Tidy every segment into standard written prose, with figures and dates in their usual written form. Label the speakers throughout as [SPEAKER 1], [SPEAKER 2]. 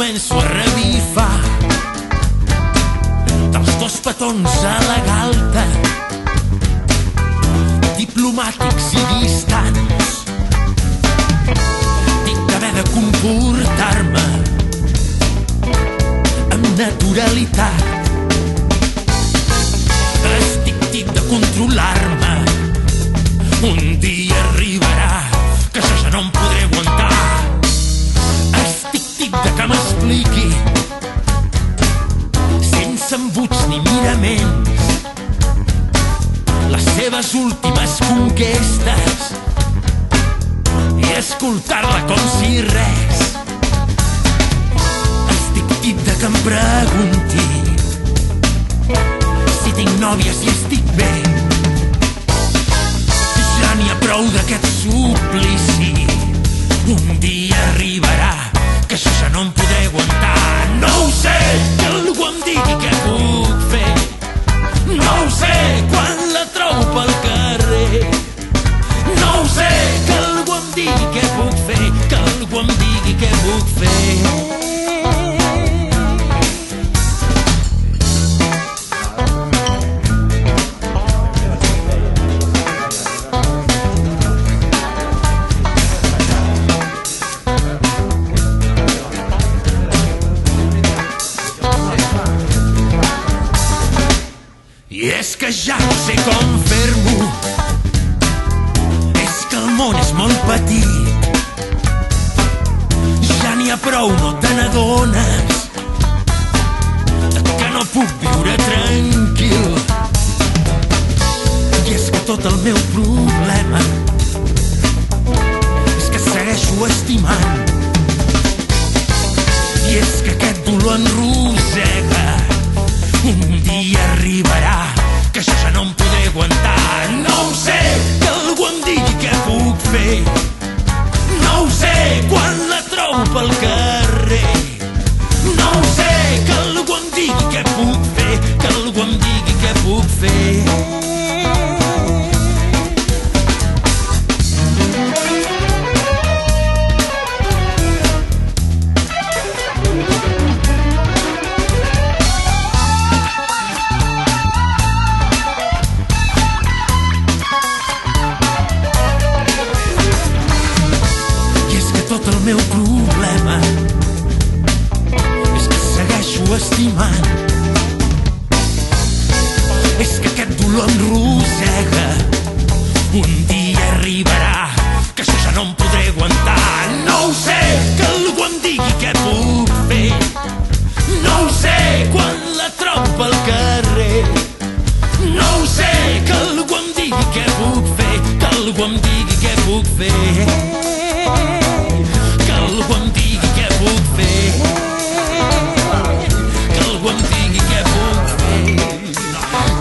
[SPEAKER 1] començo a revifar dels dos petons a la galta, diplomàtics i distants. Dic d'haver de comportar-me amb naturalitat. Estic tip de controlar-me. Un dia arribarà que això ja no em podré aguantar. Estic tip de que m'expliqui sense embuts ni miraments les seves últimes conquestes i escoltar-la com si res. Estic tip de que em pregunti si tinc nòvia, si estic bé. Ja n'hi ha prou d'aquest suplici. Un dia arribarà que això ja no em podré aguantar. No ho sé, que algú em digui què puc fer. No ho sé, quan la trobo pel carrer. No ho sé, que algú em digui què puc fer. Que algú em digui què puc fer. I és que ja no sé com fer-m'ho. És que el món és molt petit. Ja n'hi ha prou, no te n'adones que no puc viure tranquil. I és que tot el meu problema és que segueixo estimant. I és que aquest dolor enrosega. Un dia arribarà que això ja no em podré aguantar. No ho sé, que algú em digui què puc fer. No ho sé, quan la trobo pel carrer. No ho sé, que algú em digui què puc fer. Que algú em digui què puc fer. Tot el meu problema és que segueixo estimant. És que aquest dolor em rosega. Un dia arribarà que això ja no em podré aguantar. No ho sé, que algú em digui què puc fer. No ho sé, quan la trobo pel carrer. No ho sé, que algú em digui què puc fer. Que algú em digui què puc fer. Que algú em digui què puc fer. Que algú em digui què puc fer.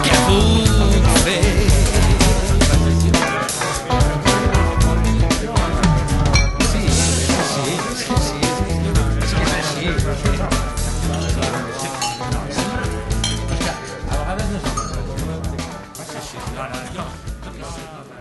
[SPEAKER 1] Què puc fer. Sí, a vegades no és així. No.